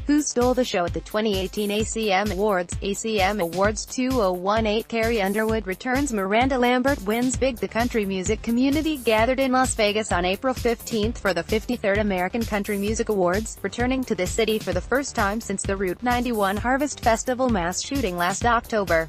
who stole the show at the 2018 ACM Awards. ACM Awards 2018. Carrie Underwood returns. Miranda Lambert wins big. The country music community gathered in Las Vegas on April 15 for the 53rd American Country Music Awards, returning to the city for the first time since the Route 91 Harvest Festival mass shooting last October.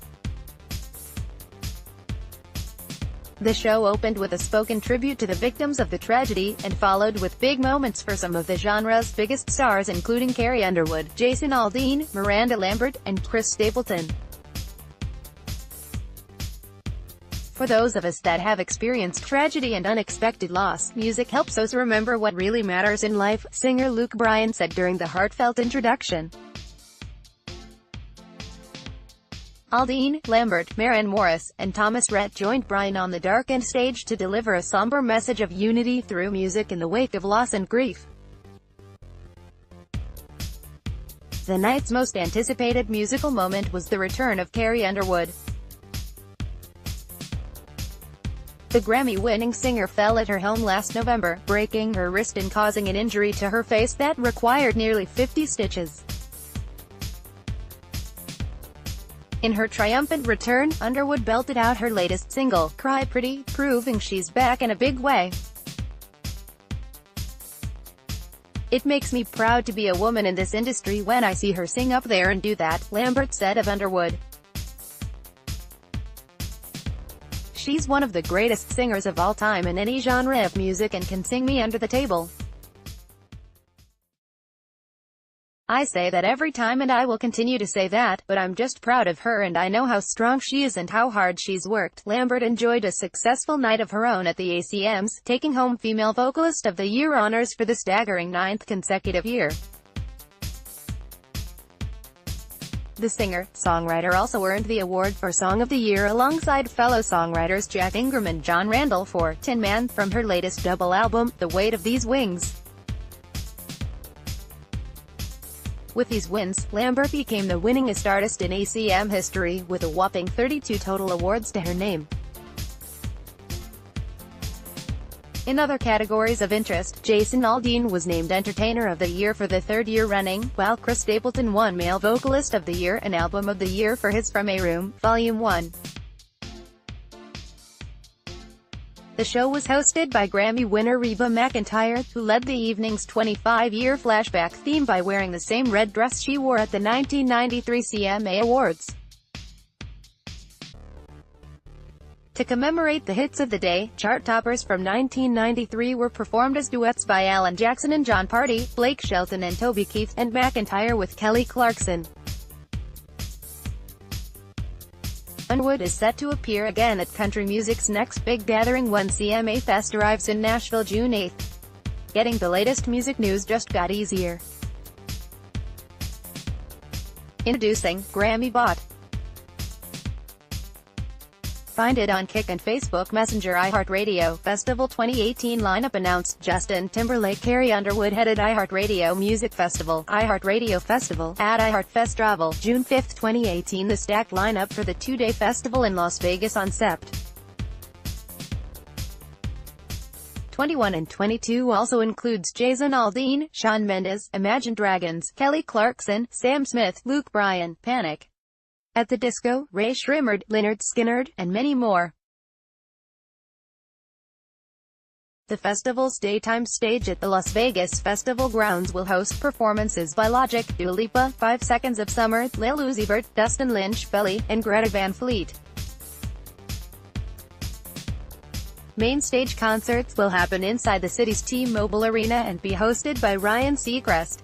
The show opened with a spoken tribute to the victims of the tragedy, and followed with big moments for some of the genre's biggest stars, including Carrie Underwood, Jason Aldean, Miranda Lambert, and Chris Stapleton. For those of us that have experienced tragedy and unexpected loss, music helps us remember what really matters in life, singer Luke Bryan said during the heartfelt introduction. Aldean, Lambert, Maren Morris, and Thomas Rhett joined Bryan on the darkened stage to deliver a somber message of unity through music in the wake of loss and grief. The night's most anticipated musical moment was the return of Carrie Underwood. The Grammy-winning singer fell at her home last November, breaking her wrist and causing an injury to her face that required nearly 50 stitches. In her triumphant return, Underwood belted out her latest single, Cry Pretty, proving she's back in a big way. "It makes me proud to be a woman in this industry when I see her sing up there and do that," Lambert said of Underwood. "She's one of the greatest singers of all time in any genre of music and can sing me under the table. I say that every time and I will continue to say that, but I'm just proud of her and I know how strong she is and how hard she's worked." Lambert enjoyed a successful night of her own at the ACMs, taking home Female Vocalist of the Year honors for the staggering 9th consecutive year. The singer-songwriter also earned the award for Song of the Year alongside fellow songwriters Jack Ingram and John Randall for Tin Man from her latest double album, The Weight of These Wings. With these wins, Lambert became the winningest artist in ACM history, with a whopping 32 total awards to her name. In other categories of interest, Jason Aldean was named Entertainer of the Year for the 3rd year running, while Chris Stapleton won Male Vocalist of the Year and Album of the Year for his From a Room, Volume 1. The show was hosted by Grammy winner Reba McEntire, who led the evening's 25-year flashback theme by wearing the same red dress she wore at the 1993 CMA Awards. To commemorate the hits of the day, chart toppers from 1993 were performed as duets by Alan Jackson and John Party, Blake Shelton and Toby Keith, and McEntire with Kelly Clarkson. Underwood is set to appear again at country music's next big gathering when CMA Fest arrives in Nashville June 8. Getting the latest music news just got easier. Introducing Grammy Bot. Find it on Kick and Facebook Messenger. iHeartRadio Festival 2018 lineup announced. Justin Timberlake. Carrie Underwood headed iHeartRadio Music Festival. iHeartRadio Festival at iHeartFest Travel, June 5, 2018. The stacked lineup for the 2-day festival in Las Vegas on Sept. 21 and 22 also includes Jason Aldean, Shawn Mendes, Imagine Dragons, Kelly Clarkson, Sam Smith, Luke Bryan, Panic at the Disco, Ray Shrimmered, Lynyrd Skynyrd, and many more. The festival's daytime stage at the Las Vegas Festival grounds will host performances by Logic, Dua Lipa, 5 Seconds of Summer, Lil Uzi Vert, Dustin Lynch, Belly, and Greta Van Fleet. Main stage concerts will happen inside the city's T-Mobile Arena and be hosted by Ryan Seacrest.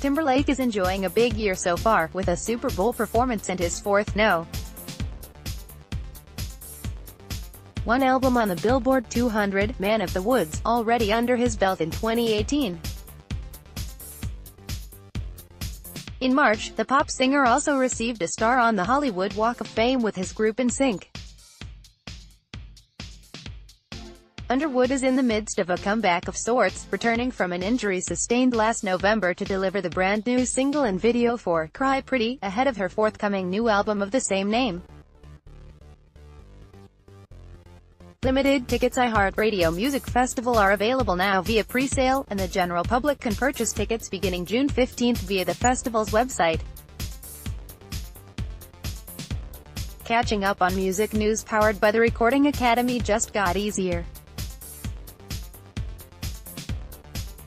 Timberlake is enjoying a big year so far, with a Super Bowl performance and his 4th No. 1 album on the Billboard 200, Man of the Woods, already under his belt in 2018. In March, the pop singer also received a star on the Hollywood Walk of Fame with his group NSYNC. Underwood is in the midst of a comeback of sorts, returning from an injury sustained last November to deliver the brand new single and video for Cry Pretty, ahead of her forthcoming new album of the same name. Limited tickets iHeartRadio Music Festival are available now via pre-sale, and the general public can purchase tickets beginning June 15 via the festival's website. Catching up on music news powered by the Recording Academy just got easier.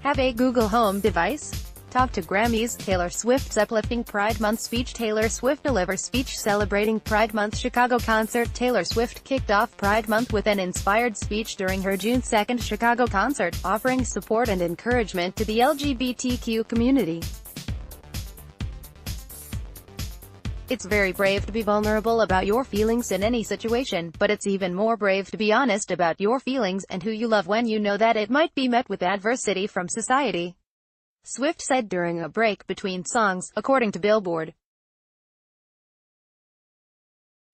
Have a Google Home device? Talk to Grammys, Taylor Swift's uplifting Pride Month speech. Taylor Swift delivers speech celebrating Pride Month. Chicago concert. Taylor Swift kicked off Pride Month with an inspired speech during her June 2 Chicago concert, offering support and encouragement to the LGBTQ community. It's very brave to be vulnerable about your feelings in any situation, but it's even more brave to be honest about your feelings and who you love when you know that it might be met with adversity from society, Swift said during a break between songs, according to Billboard.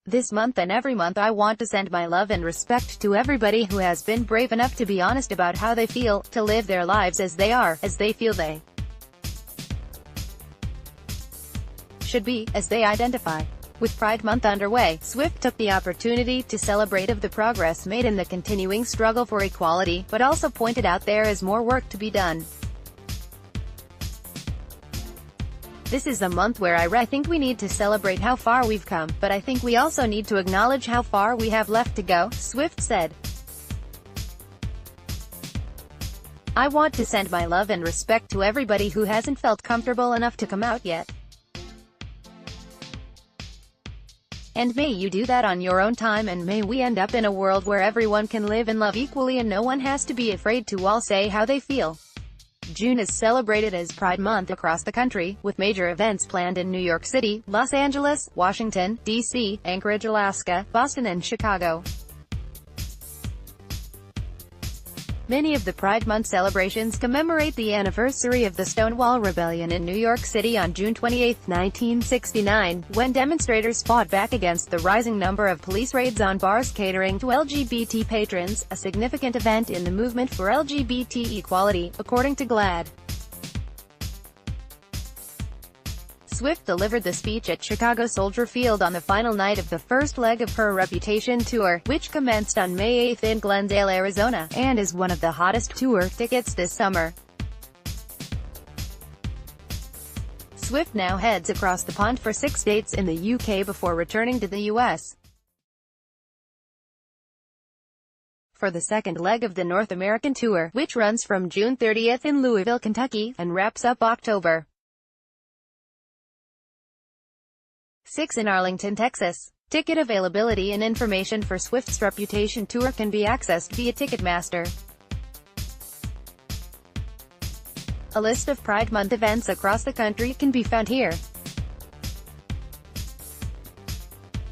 This month and every month I want to send my love and respect to everybody who has been brave enough to be honest about how they feel, to live their lives as they are, as they feel they should be, as they identify. With Pride Month underway, Swift took the opportunity to celebrate of the progress made in the continuing struggle for equality, but also pointed out there is more work to be done. This is a month where I think we need to celebrate how far we've come, but I think we also need to acknowledge how far we have left to go, Swift said. I want to send my love and respect to everybody who hasn't felt comfortable enough to come out yet. And may you do that on your own time, and may we end up in a world where everyone can live and love equally and no one has to be afraid to all say how they feel. June is celebrated as Pride Month across the country, with major events planned in New York City, Los Angeles, Washington, D.C., Anchorage, Alaska, Boston and Chicago. Many of the Pride Month celebrations commemorate the anniversary of the Stonewall Rebellion in New York City on June 28, 1969, when demonstrators fought back against the rising number of police raids on bars catering to LGBT patrons, a significant event in the movement for LGBT equality, according to GLAAD. Swift delivered the speech at Chicago Soldier Field on the final night of the first leg of her Reputation tour, which commenced on May 8 in Glendale, Arizona, and is one of the hottest tour tickets this summer. Swift now heads across the pond for 6 dates in the UK before returning to the US for the second leg of the North American tour, which runs from June 30 in Louisville, Kentucky, and wraps up October 6 in Arlington, Texas. Ticket availability and information for Swift's Reputation tour can be accessed via Ticketmaster. A list of Pride Month events across the country can be found here.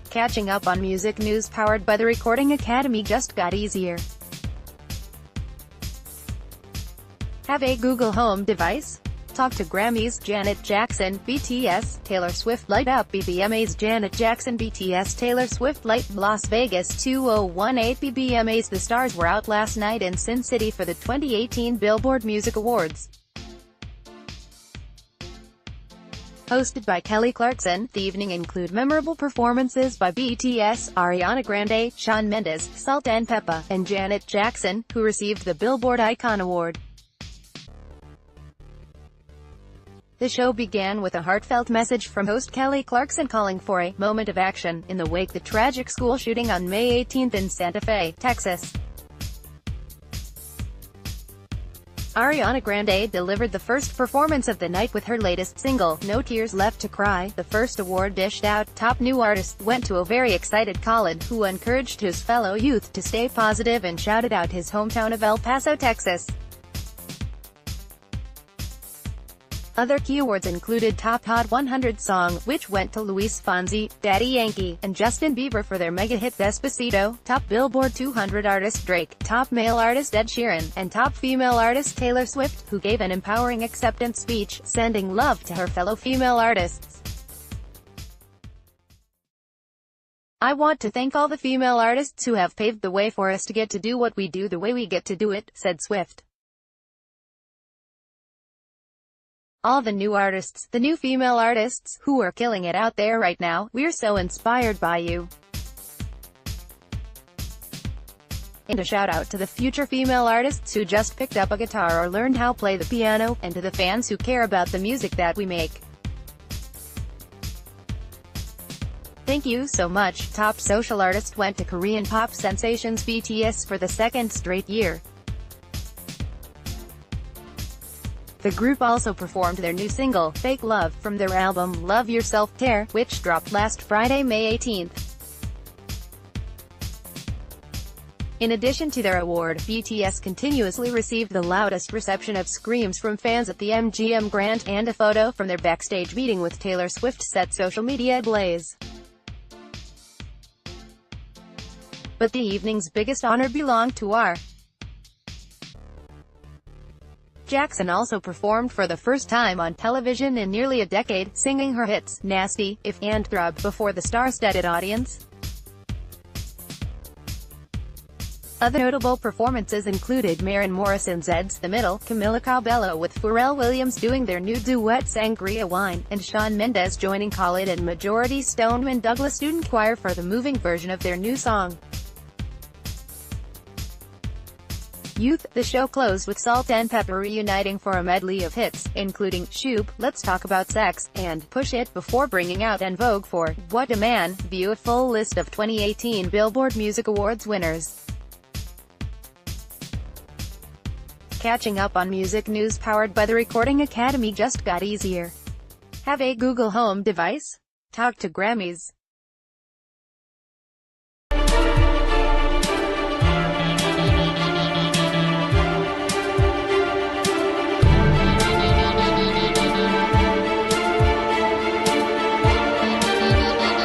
Catching up on music news powered by the Recording Academy just got easier. Have a Google Home device? Talk to Grammys, Janet Jackson, BTS, Taylor Swift light up BBMAs. Janet Jackson, BTS, Taylor Swift light Las Vegas 2018 BBMAs. The stars were out last night in Sin City for the 2018 Billboard Music Awards. Hosted by Kelly Clarkson, the evening include memorable performances by BTS, Ariana Grande, Shawn Mendes, Salt and Peppa, and Janet Jackson, who received the Billboard Icon Award. The show began with a heartfelt message from host Kelly Clarkson calling for a moment of action in the wake of the tragic school shooting on May 18 in Santa Fe, Texas. Ariana Grande delivered the first performance of the night with her latest single, No Tears Left to Cry. The first award dished out, Top New Artist, went to a very excited Khalid, who encouraged his fellow youth to stay positive and shouted out his hometown of El Paso, Texas. Other key awards included Top Hot 100 Song, which went to Luis Fonsi, Daddy Yankee, and Justin Bieber for their mega-hit Despacito, Top Billboard 200 Artist Drake, Top Male Artist Ed Sheeran, and Top Female Artist Taylor Swift, who gave an empowering acceptance speech, sending love to her fellow female artists. I want to thank all the female artists who have paved the way for us to get to do what we do the way we get to do it, said Swift. All the new artists, the new female artists, who are killing it out there right now, we're so inspired by you. And a shout-out to the future female artists who just picked up a guitar or learned how to play the piano, and to the fans who care about the music that we make. Thank you so much. Top social artist went to Korean pop sensations BTS for the second straight year. The group also performed their new single, Fake Love, from their album Love Yourself Tear, which dropped last Friday, May 18th. In addition to their award, BTS continuously received the loudest reception of screams from fans at the MGM Grand, and a photo from their backstage meeting with Taylor Swift set social media ablaze. But the evening's biggest honor belonged to our Jackson also performed for the first time on television in nearly a decade, singing her hits, Nasty, If, and Throb, before the star-studded audience. Other notable performances included Maren Morrison's Ed's The Middle, Camila Cabello with Pharrell Williams doing their new duet Sangria Wine, and Shawn Mendes joining Khalid and Majority Stoneman Douglas Student Choir for the moving version of their new song, Youth. The show closed with Salt and Pepper reuniting for a medley of hits, including Shoop, Let's Talk About Sex, and Push It, before bringing out En Vogue for What a Man. View a full list of 2018 Billboard Music Awards winners. Catching up on music news powered by the Recording Academy just got easier. Have a Google Home device? Talk to Grammys.